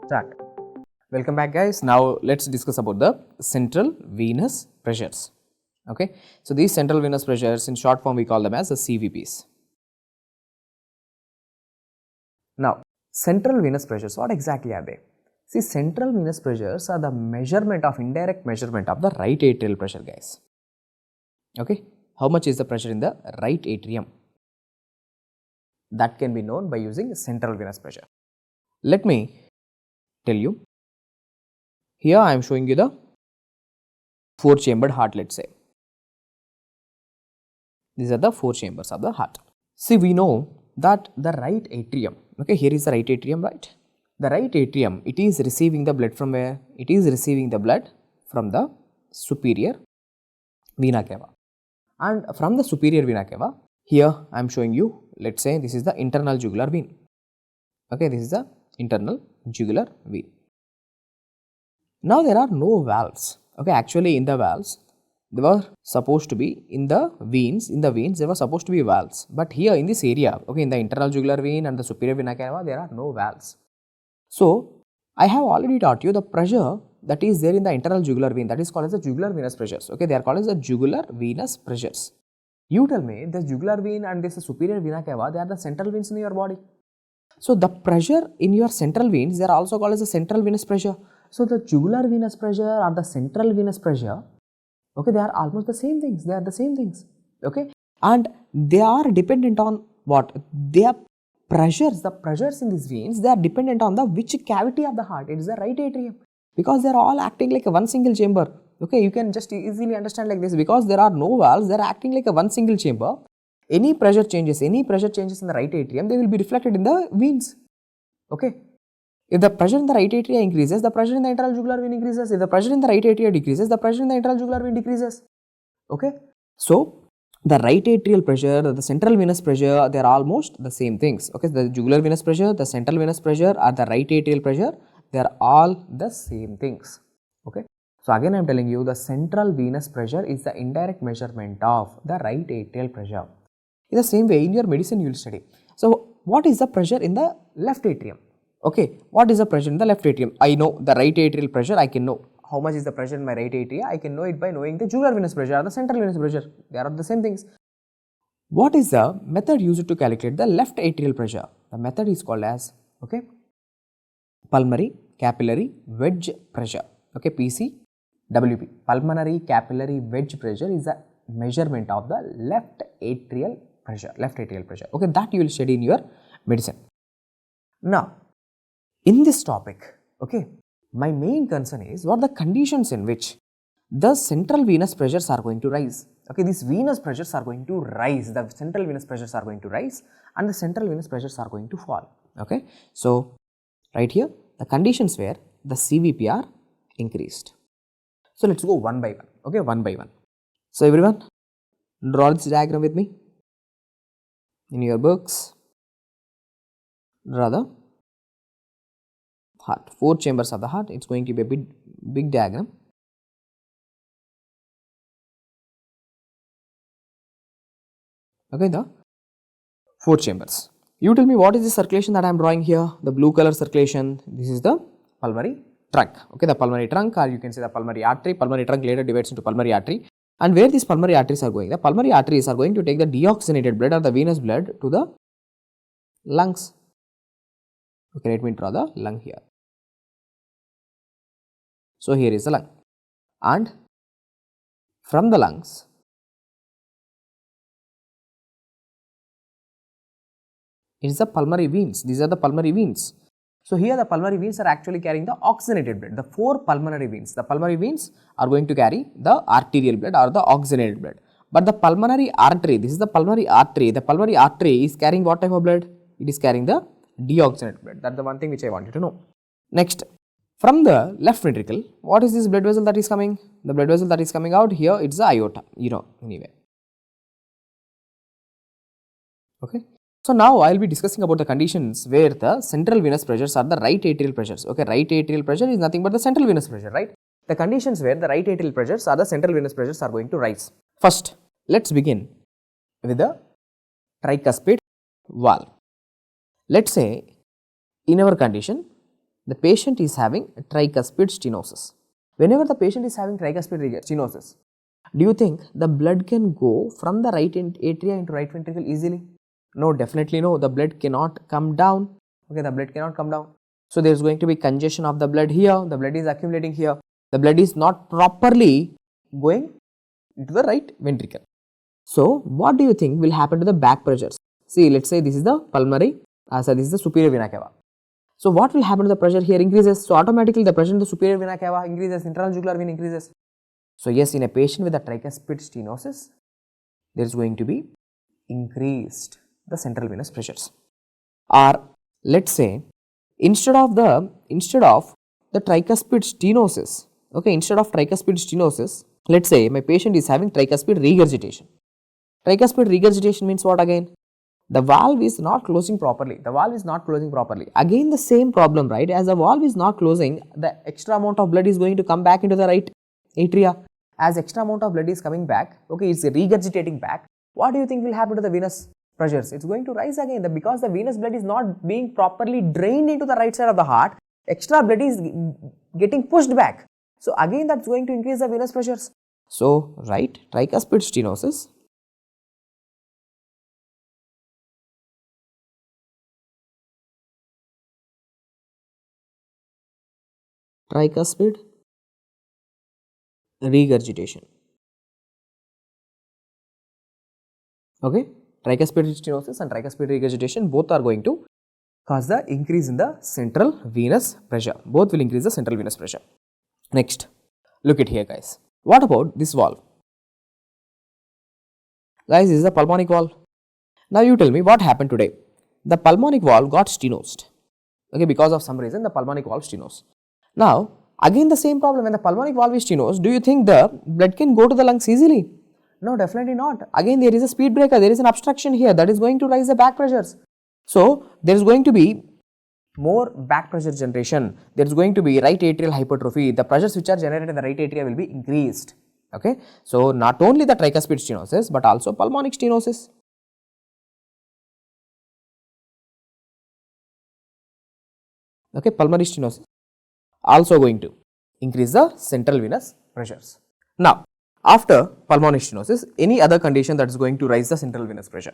Start. Welcome back, guys. Now let's discuss about the central venous pressures. Okay, so these central venous pressures, in short form we call them as the CVPs. Now, central venous pressures, what exactly are they? See, central venous pressures are the indirect measurement of the right atrial pressure, guys. Okay, how much is the pressure in the right atrium? That can be known by using central venous pressure. Let me tell you. Here I am showing you the 4-chambered heart, let's say. These are the 4 chambers of the heart. See, we know that the right atrium, okay, here is the right atrium, right? The right atrium, it is receiving the blood from where? It is receiving the blood from the superior vena cava. And from the superior vena cava, here I am showing you, let's say this is the internal jugular vein. Okay, this is the internal jugular vein. Now there are no valves. Okay, actually in the valves, they were supposed to be in the veins there were supposed to be valves. But here in this area, okay, in the internal jugular vein and the superior vena cava, there are no valves. So, I have already taught you the pressure that is there in the internal jugular vein, that is called as the jugular venous pressures. Okay, they are called as the jugular venous pressures. You tell me, this jugular vein and this superior vena cava, they are the central veins in your body. So, the pressure in your central veins, they are also called as the central venous pressure. So, the jugular venous pressure or the central venous pressure, okay, they are almost the same things. They are the same things. Okay, and they are dependent on what? They are pressures. The pressures in these veins, they are dependent on the which cavity of the heart. It is the right atrium, because they are all acting like a one single chamber. Okay, you can just easily understand like this, because there are no valves, they are acting like a one single chamber. Any pressure changes in the right atrium, they will be reflected in the veins. Okay. If the pressure in the right atria increases, the pressure in the internal jugular vein increases. If the pressure in the right atria decreases, the pressure in the internal jugular vein decreases. Okay. So, the right atrial pressure, the central venous pressure, they are almost the same things. Okay. The jugular venous pressure, the central venous pressure or the right atrial pressure, they are all the same things. Okay. So, again I am telling you, the central venous pressure is the indirect measurement of the right atrial pressure. In the same way, in your medicine you will study. So, what is the pressure in the left atrium? Okay, what is the pressure in the left atrium? I know the right atrial pressure, I can know. How much is the pressure in my right atria? I can know it by knowing the jugular venous pressure or the central venous pressure. They are the same things. What is the method used to calculate the left atrial pressure? The method is called as, okay, pulmonary capillary wedge pressure. Okay, PCWP. Pulmonary capillary wedge pressure is the measurement of the left atrial pressure. Okay, that you will study in your medicine. Now, in this topic, okay, my main concern is what the conditions in which the central venous pressures are going to rise. Okay, these venous pressures are going to rise, the central venous pressures are going to rise and the central venous pressures are going to fall. Okay, so right here, the conditions where the CVP are increased. So, let's go one by one, okay, one by one. So, everyone, draw this diagram with me in your books. Draw the heart, 4 chambers of the heart. It's going to be a big diagram. Okay, the 4 chambers. You tell me what is the circulation that I am drawing here? The blue color circulation. This is the pulmonary trunk. Okay, the pulmonary trunk, or you can say the pulmonary artery. Pulmonary trunk later divides into pulmonary artery. And where these pulmonary arteries are going? The pulmonary arteries are going to take the deoxygenated blood or the venous blood to the lungs. Okay, let me draw the lung here. So, here is the lung, and from the lungs, it is the pulmonary veins. These are the pulmonary veins. So, here the pulmonary veins are actually carrying the oxygenated blood. The 4 pulmonary veins. The pulmonary veins are going to carry the arterial blood or the oxygenated blood. But the pulmonary artery, this is the pulmonary artery. The pulmonary artery is carrying what type of blood? It is carrying the deoxygenated blood. That's the one thing which I wanted to know. Next, from the left ventricle, what is this blood vessel that is coming? The blood vessel that is coming out here, it's the aorta, you know, anyway. Okay. So, now I will be discussing about the conditions where the central venous pressures are the right atrial pressures. Okay, right atrial pressure is nothing but the central venous pressure, right? The conditions where the right atrial pressures or the central venous pressures are going to rise. First, let's begin with the tricuspid valve. Let's say in our condition, the patient is having tricuspid stenosis. Whenever the patient is having tricuspid stenosis, do you think the blood can go from the right atria into right ventricle easily? No, definitely no. The blood cannot come down. Okay, the blood cannot come down. So there is going to be congestion of the blood here. The blood is accumulating here. The blood is not properly going into the right ventricle. So what do you think will happen to the back pressures? See, let's say this is the pulmonary, this is the superior vena cava. So what will happen to the pressure here increases? So automatically the pressure in the superior vena cava increases, internal jugular vein increases. So yes, in a patient with a tricuspid stenosis, there is going to be increased the central venous pressures. Or let's say instead of the tricuspid stenosis, okay, instead of tricuspid stenosis, let's say my patient is having tricuspid regurgitation. Tricuspid regurgitation means what again? The valve is not closing properly. The valve is not closing properly. Again the same problem, right? As the valve is not closing, the extra amount of blood is going to come back into the right atria. As extra amount of blood is coming back, okay, it's regurgitating back. What do you think will happen to the venous pressures? It's going to rise again because the venous blood is not being properly drained into the right side of the heart. Extra blood is getting pushed back. So again that's going to increase the venous pressures. So right, tricuspid stenosis, tricuspid regurgitation. Okay, tricuspid stenosis and tricuspid regurgitation both are going to cause the increase in the central venous pressure. Both will increase the central venous pressure. Next, look at here guys. What about this valve? Guys, this is the pulmonic valve. Now you tell me what happened today. The pulmonic valve got stenosed. Okay, because of some reason the pulmonic valve stenosed. Now again the same problem, when the pulmonic valve is stenosed, do you think the blood can go to the lungs easily? No, definitely not. Again there is a speed breaker, there is an obstruction here that is going to rise the back pressures. So there is going to be more back pressure generation, there is going to be right atrial hypertrophy, the pressures which are generated in the right atria will be increased. Okay, so not only the tricuspid stenosis but also pulmonic stenosis. Okay, pulmonary stenosis also going to increase the central venous pressures. Now after pulmonary stenosis, any other condition that is going to rise the central venous pressure?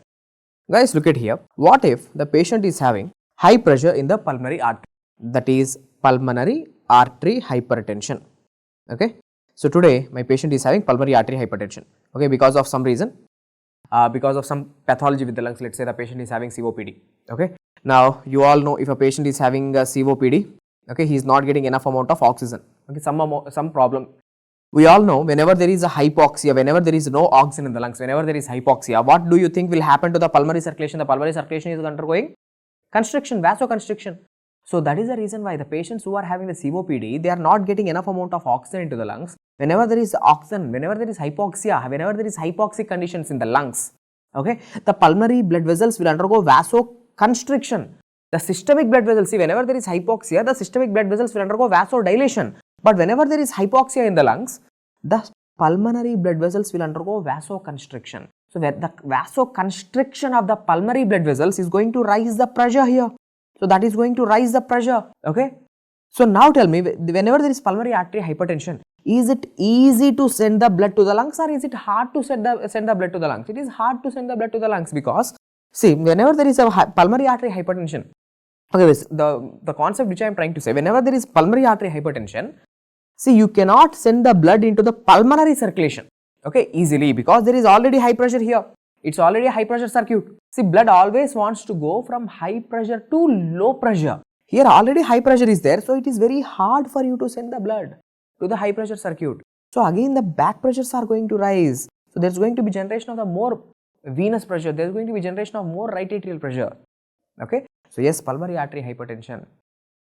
Guys, look at here. What if the patient is having high pressure in the pulmonary artery, that is pulmonary artery hypertension? Okay, so today my patient is having pulmonary artery hypertension, okay, because of some reason, because of some pathology with the lungs. Let's say the patient is having COPD. Okay, now you all know if a patient is having a COPD, okay, he is not getting enough amount of oxygen. Okay, some problem. We all know whenever there is a hypoxia, whenever there is no oxygen in the lungs, whenever there is hypoxia, what do you think will happen to the pulmonary circulation? The pulmonary circulation is undergoing constriction, vasoconstriction. So that is the reason why the patients who are having the COPD, they are not getting enough amount of oxygen into the lungs. Whenever there is oxygen, whenever there is hypoxia, whenever there is hypoxic conditions in the lungs, okay, the pulmonary blood vessels will undergo vasoconstriction. The systemic blood vessels, see, whenever there is hypoxia, the systemic blood vessels will undergo vasodilation. But whenever there is hypoxia in the lungs, the pulmonary blood vessels will undergo vasoconstriction. So the vasoconstriction of the pulmonary blood vessels is going to rise the pressure here. So that is going to rise the pressure. Okay. So now tell me, whenever there is pulmonary artery hypertension, is it easy to send the blood to the lungs or is it hard to send the blood to the lungs? It is hard to send the blood to the lungs because, see, whenever there is a pulmonary artery hypertension, okay, the concept which I am trying to say, whenever there is pulmonary artery hypertension, see, you cannot send the blood into the pulmonary circulation, okay, easily, because there is already high pressure here. It's already a high pressure circuit. See, blood always wants to go from high pressure to low pressure. Here already high pressure is there, so it is very hard for you to send the blood to the high pressure circuit. So again the back pressures are going to rise. So there is going to be generation of the more venous pressure, there is going to be generation of more right atrial pressure. Okay. So yes, pulmonary artery hypertension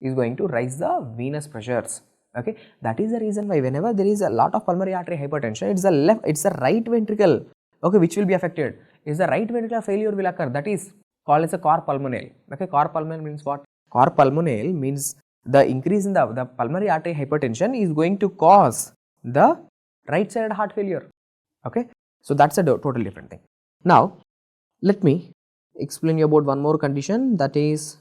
is going to rise the venous pressures. Okay, that is the reason why whenever there is a lot of pulmonary artery hypertension, it's the right ventricle, okay, which will be affected. Is the right ventricular failure will occur, that is called as a cor pulmonale. Okay, cor pulmonale means what? Cor pulmonale means the increase in the pulmonary artery hypertension is going to cause the right sided heart failure. Okay, so that's a totally different thing. Now let me explain you about one more condition, that is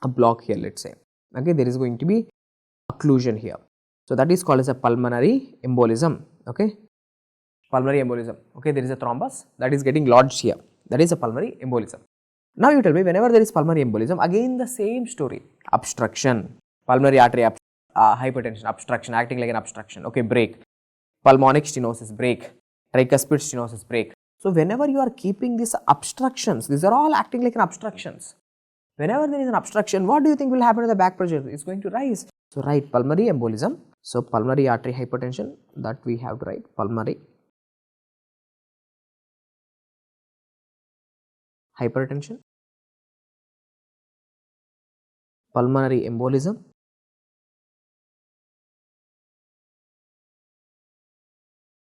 a block here, let's say. Okay, there is going to be occlusion here. So that is called as a pulmonary embolism. Okay, pulmonary embolism. Okay, there is a thrombus that is getting lodged here. That is a pulmonary embolism. Now you tell me, whenever there is pulmonary embolism, again the same story. Obstruction, pulmonary artery hypertension, obstruction, acting like an obstruction. Okay, break. Pulmonic stenosis, break. Tricuspid stenosis, break. So whenever you are keeping these obstructions, these are all acting like an obstructions. Whenever there is an obstruction, what do you think will happen to the back pressure? It's going to rise. So write pulmonary embolism. So pulmonary artery hypertension, that we have to write pulmonary hypertension, pulmonary embolism,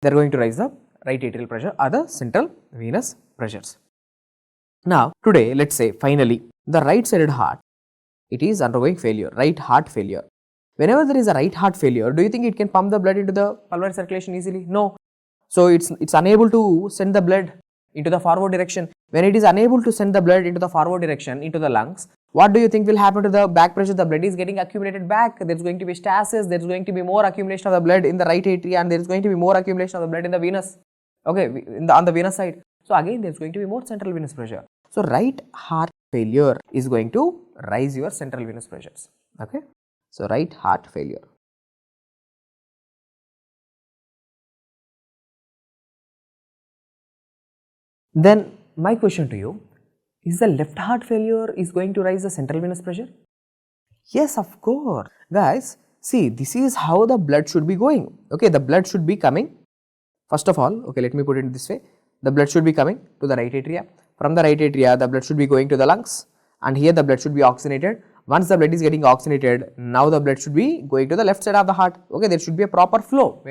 they are going to rise the right atrial pressure or the central venous pressures. Now today, let us say finally the right sided heart, it is undergoing failure, right heart failure. Whenever there is a right heart failure, do you think it can pump the blood into the pulmonary circulation easily? No. So it's unable to send the blood into the forward direction. When it is unable to send the blood into the forward direction into the lungs, what do you think will happen to the back pressure? The blood is getting accumulated back. There is going to be stasis. There is going to be more accumulation of the blood in the right atria, and there is going to be more accumulation of the blood in the venous. Okay, on the venous side. So again, there is going to be more central venous pressure. So right heart failure is going to rise your central venous pressures. Okay. So right heart failure. Then my question to you, is the left heart failure is going to rise the central venous pressure? Yes, of course. Guys, see, this is how the blood should be going. Okay, the blood should be coming. First of all, okay, let me put it this way. The blood should be coming to the right atria. From the right atria, the blood should be going to the lungs, and here the blood should be oxygenated. Once the blood is getting oxygenated, now the blood should be going to the left side of the heart. Okay, there should be a proper flow.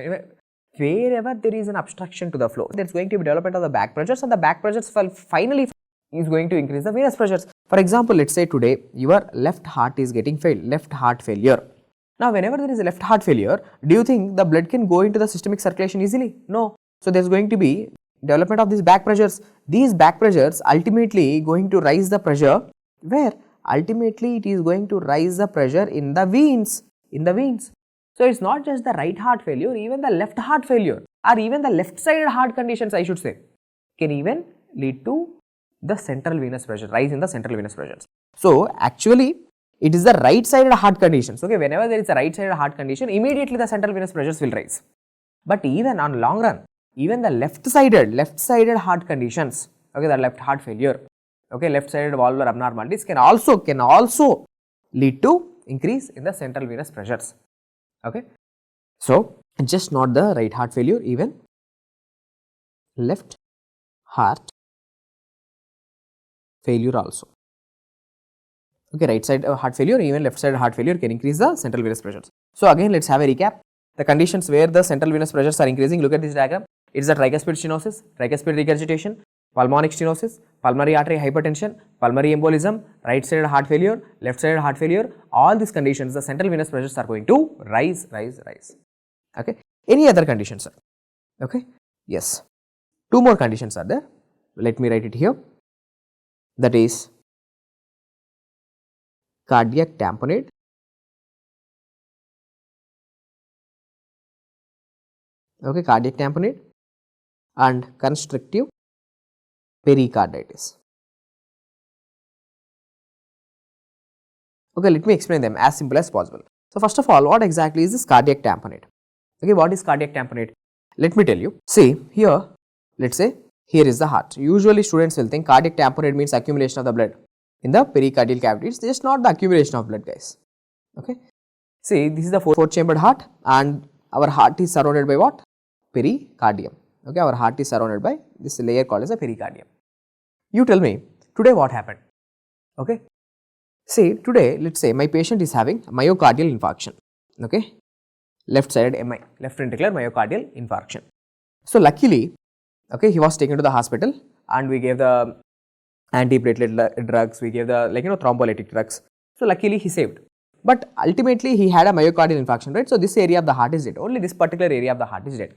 Wherever there is an obstruction to the flow, there is going to be development of the back pressures, and the back pressures finally is going to increase the venous pressures. For example, let us say today your left heart is getting failed, left heart failure. Now, whenever there is a left heart failure, do you think the blood can go into the systemic circulation easily? No. So, there is going to be development of these back pressures. These back pressures ultimately going to rise the pressure where? Ultimately, it is going to rise the pressure in the veins, So, it is not just the right heart failure, even the left heart failure or even the left sided heart conditions, I should say, can even lead to the central venous pressure, rise in the central venous pressures. So, actually, it is the right sided heart conditions. Okay, whenever there is a right sided heart condition, immediately the central venous pressures will rise. But even on long run, even the left sided heart conditions, okay, the left heart failure, okay, left sided valvular abnormalities can also lead to increase in the central venous pressures. Okay, so just not the right heart failure, even left heart failure also. Okay, right side heart failure, even left side heart failure can increase the central venous pressures. So again, let's have a recap. The conditions where the central venous pressures are increasing, look at this diagram. It is the tricuspid stenosis, tricuspid regurgitation, pulmonic stenosis, pulmonary artery hypertension, pulmonary embolism, right sided heart failure, left sided heart failure. All these conditions, the central venous pressures are going to rise. Okay. Any other conditions, sir? Okay. Yes. Two more conditions are there. Let me write it here. That is cardiac tamponade, okay, cardiac tamponade and constrictive pericarditis. Okay, let me explain them as simple as possible. So, first of all, what exactly is this cardiac tamponade? Okay, what is cardiac tamponade? Let me tell you. See here, let us say here is the heart. Usually students will think cardiac tamponade means accumulation of the blood in the pericardial cavity. It's just not the accumulation of blood, guys. Okay, see, this is the fourth chambered heart, and our heart is surrounded by what? Pericardium. Okay, our heart is surrounded by this layer called as a pericardium. You tell me today what happened? Okay, see, today let us say my patient is having myocardial infarction. Okay, left sided MI, left ventricular myocardial infarction. So luckily, okay, he was taken to the hospital and we gave the antiplatelet drugs, we gave the thrombolytic drugs. So luckily he saved. But ultimately he had a myocardial infarction, right? So this area of the heart is dead. Only this particular area of the heart is dead.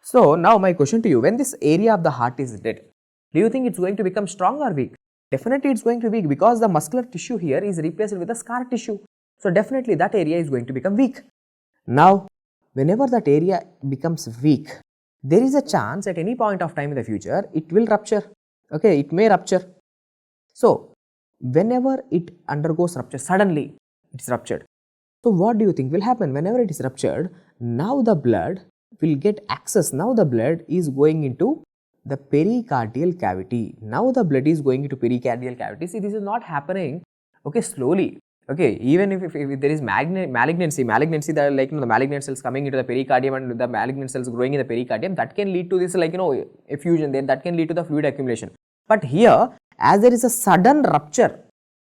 So now my question to you, when this area of the heart is dead, do you think it's going to become strong or weak? Definitely it's going to be weak because the muscular tissue here is replaced with the scar tissue. So definitely that area is going to become weak. Now, whenever that area becomes weak, there is a chance at any point of time in the future it will rupture. Okay, it may rupture. So, whenever it undergoes rupture, suddenly it is ruptured. So, what do you think will happen? Whenever it is ruptured, now the blood will get access. Now the blood is going into the pericardial cavity. Now the blood is going into pericardial cavity. See, this is not happening, okay, slowly. Okay, even if there is malignancy, that like the malignant cells coming into the pericardium and the malignant cells growing in the pericardium, that can lead to this effusion, then that can lead to the fluid accumulation. But here, as there is a sudden rupture,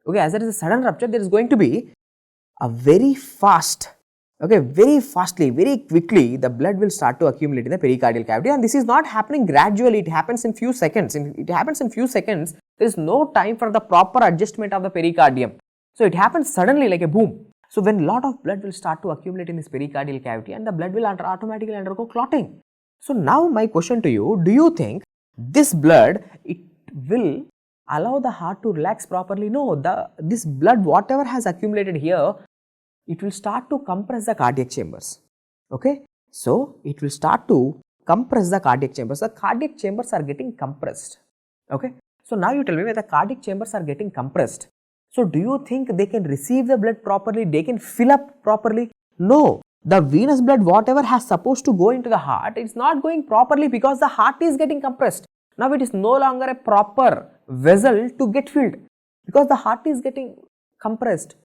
okay, there is going to be a very fast, okay, very quickly the blood will start to accumulate in the pericardial cavity, and this is not happening gradually, it happens in few seconds. There is no time for the proper adjustment of the pericardium. So it happens suddenly like a boom. So when a lot of blood will start to accumulate in this pericardial cavity, and the blood will automatically undergo clotting. So now my question to you, do you think this blood, it will allow the heart to relax properly? No, this blood, whatever has accumulated here, it will start to compress the cardiac chambers. Okay, so it will start to compress the cardiac chambers. The cardiac chambers are getting compressed. Okay, so now you tell me, where the cardiac chambers are getting compressed, so do you think they can receive the blood properly? They can fill up properly? No, the venous blood, whatever has supposed to go into the heart, it's not going properly because the heart is getting compressed. Now it is no longer a proper vessel to get filled because the heart is getting compressed.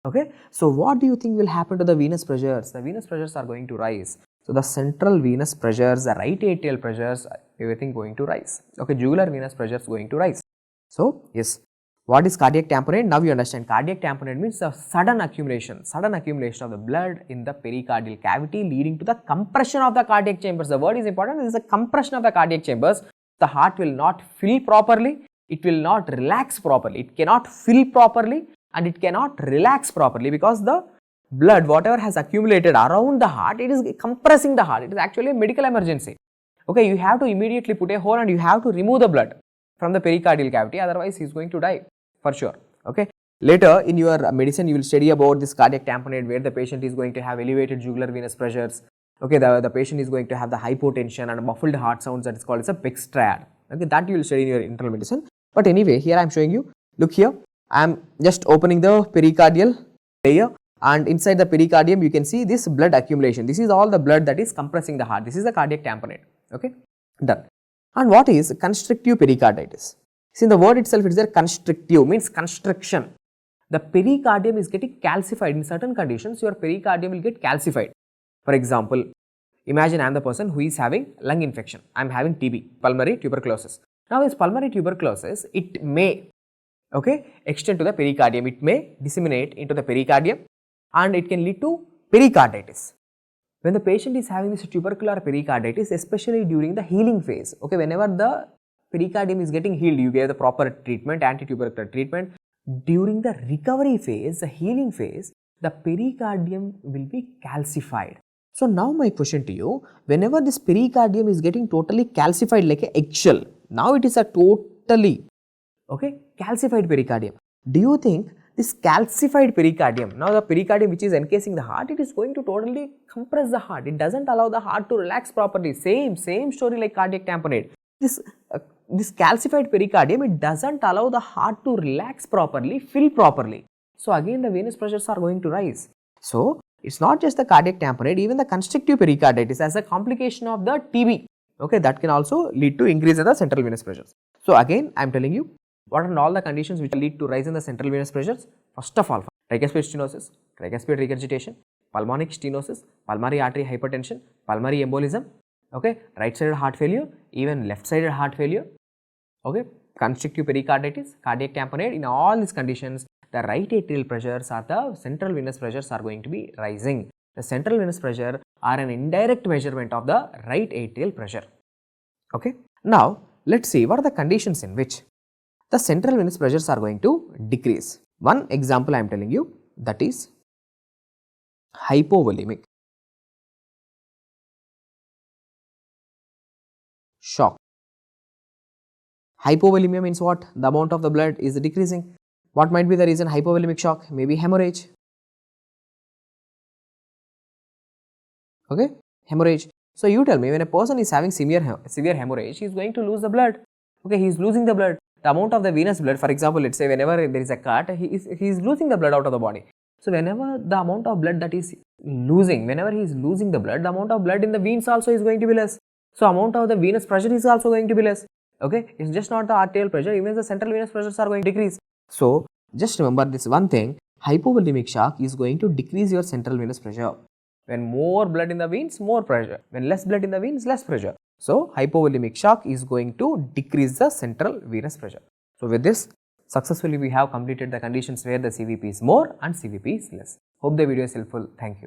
Okay, so what do you think will happen to the venous pressures? The venous pressures are going to rise. So the central venous pressures, the right atrial pressures, everything going to rise. Okay, jugular venous pressures going to rise. So yes, what is cardiac tamponade? Now you understand. Cardiac tamponade means a sudden accumulation of the blood in the pericardial cavity, leading to the compression of the cardiac chambers. The word is important. This is a compression of the cardiac chambers. The heart will not fill properly. It will not relax properly. It cannot fill properly, and it cannot relax properly because the blood, whatever has accumulated around the heart, it is compressing the heart. It is actually a medical emergency. Okay, you have to immediately put a hole and you have to remove the blood from the pericardial cavity, otherwise he is going to die for sure. Okay, later in your medicine you will study about this cardiac tamponade, where the patient is going to have elevated jugular venous pressures. Okay, the patient is going to have the hypotension and muffled heart sounds, that is called as a Beck's triad. Okay, that you will study in your internal medicine. But anyway, here I am showing you, look here, I am just opening the pericardial layer, and inside the pericardium you can see this blood accumulation. This is all the blood that is compressing the heart. This is the cardiac tamponade. Okay, done. And what is constrictive pericarditis? See, in the word itself it is there, constrictive means constriction. The pericardium is getting calcified. In certain conditions your pericardium will get calcified. For example, imagine I am the person who is having lung infection. I am having TB, pulmonary tuberculosis. Now this pulmonary tuberculosis, it may extend to the pericardium. It may disseminate into the pericardium and it can lead to pericarditis. When the patient is having this tubercular pericarditis, especially during the healing phase, okay, whenever the pericardium is getting healed, you gave the proper treatment, anti-tubercular treatment. During the recovery phase, the healing phase, the pericardium will be calcified. So now my question to you, whenever this pericardium is getting totally calcified like an eggshell, now it is a totally calcified pericardium. Do you think this calcified pericardium, now the pericardium which is encasing the heart, it is going to totally compress the heart. It doesn't allow the heart to relax properly. Same story like cardiac tamponade. This calcified pericardium, it doesn't allow the heart to relax properly, fill properly. So again the venous pressures are going to rise. So it's not just the cardiac tamponade, even the constrictive pericarditis as a complication of the TB, okay, that can also lead to increase in the central venous pressures. So again I am telling you, what are all the conditions which lead to rise in the central venous pressures? First of all, tricuspid stenosis, tricuspid regurgitation, pulmonic stenosis, pulmonary artery hypertension, pulmonary embolism, okay, right-sided heart failure, even left-sided heart failure, okay, constrictive pericarditis, cardiac tamponade. In all these conditions, the right atrial pressures or the central venous pressures are going to be rising. The central venous pressure are an indirect measurement of the right atrial pressure. Okay. Now, let's see what are the conditions in which the central venous pressures are going to decrease. One example I am telling you, that is hypovolemic shock. Hypovolemia means what? The amount of the blood is decreasing. What might be the reason? Hypovolemic shock, maybe hemorrhage, Okay, hemorrhage. So you tell me, when a person is having severe hemorrhage, he is going to lose the blood. Okay, he is losing the blood. The amount of the venous blood, for example, let's say whenever there is a cut, he is losing the blood out of the body. So whenever the amount of blood that is losing, whenever he is losing the blood, the amount of blood in the veins also is going to be less. So amount of the venous pressure is also going to be less. Okay, it's just not the arterial pressure, even the central venous pressures are going to decrease. So just remember this one thing, hypovolemic shock is going to decrease your central venous pressure. When more blood in the veins, more pressure. When less blood in the veins, less pressure. So hypovolemic shock is going to decrease the central venous pressure. So with this, successfully we have completed the conditions where the CVP is more and CVP is less. Hope the video is helpful. Thank you.